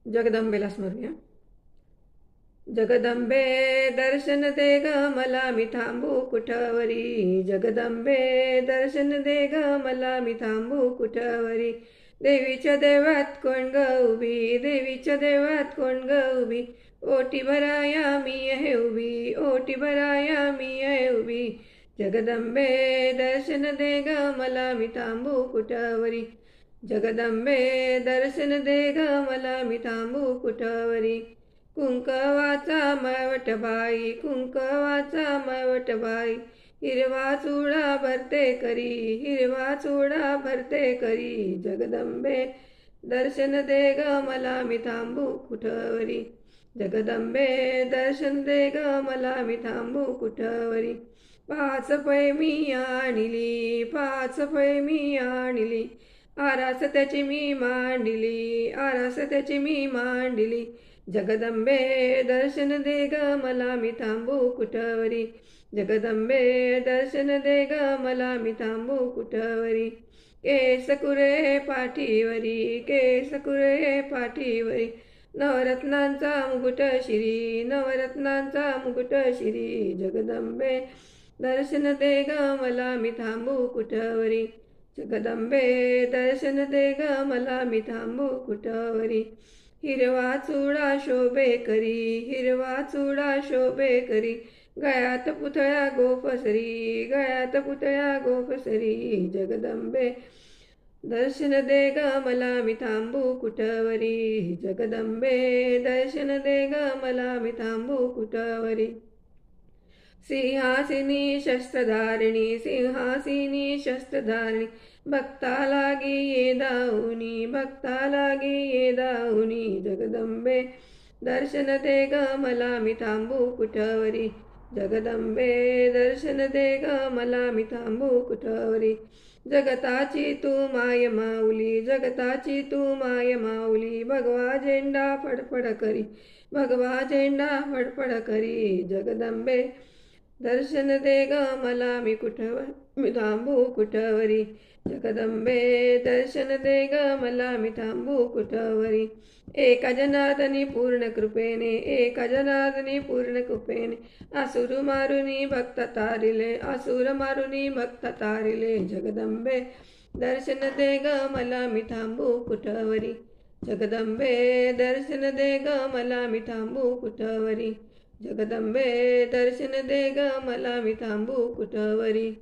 जगदंबेला स्मरूया. जगदंबे दर्शन दे ग मला मी थांबू कुठवरी. जगदंबे दर्शन दे ग मला मी थांबू कुठवरी. देवीच्या देवात कोण ग उभी, देवीच्या देवात कोण ग उभी. ओटी भराया मी आहे उभी, ओटी भराया मी आहे उभी. जगदंबे दर्शन दे ग मला मी थांबू कुठवरी. जगदंबे दर्शन दे ग मला मी थांबू कुठवरी. कुंकवाचा मळवट बाई, कुंकवाचा मळवट बाई. हिरवा चुडा भरते करी, हिरवा चुडा भरते करी. जगदंबे दर्शन दे ग मला मी थांबू कुठवरी. जगदंबे दर्शन दे ग मला मी थांबू कुठवरी. पाच पै मी आणली, पाच पै मी आणली. आरास त्याची मी मांडली, आरास त्याची मी मांडली. जगदंबे दर्शन दे ग मला मी थांबू कुठवरी. जगदंबे दर्शन दे ग मला मी थांबू कुठवरी. केस कुरे पाठीवरी, केस कुरे पाठीवरी. नवरत्नांचा मुकुट शिरी, नवरत्नांचा मुकुट शिरी. जगदंबे दर्शन दे ग मला मी थांबू कुठवरी. जगदंबे दर्शन दे ग मला मी थांबू कुठवरी. हिरवा चुडा शोभे करी, हिरवा चुडा शोभे करी. गळ्यात पुतळ्या गोफसरी, गळ्यात पुतळ्या गोफसरी. जगदंबे दर्शन दे ग मला मी थांबू कुठवरी. जगदंबे दर्शन दे ग मला मी थांबू कुठवरी. सिंहासिनी शस्त्रधारिणी, सिंहासिनी शस्त्रधारिणी. भक्ता लागी ये दाऊनी, भक्ता लागी ये दाऊनी. जगदंबे दर्शन दे ग मला मी थांबू कुठवरी. जगदंबे दर्शन दे ग मला मी थांबू कुठवरी. जगताची तू माय माऊली, जगताची तू माय माऊली. भगवा झेंडा फडफड करी, भगवा झेंडा फडफड करी. जगदंबे दर्शन दे ग मला मी मी थांबू कुठवरी. जगदंबे दर्शन दे ग मला मी थांबू कुठवरी. एका जनार्दनी पूर्ण कृपेने, एका जनार्दनी पूर्ण कृपेने. आसुर मारुनी भक्त तारिले, आसुर मारुनी भक्त तारिले. जगदंबे दर्शन दे ग मला मी थांबू कुठवरी. जगदंबे दर्शन दे ग मला मी थांबू कुठवरी. जगदंबे दर्शन दे ग मला मी थांबू कुठवरी.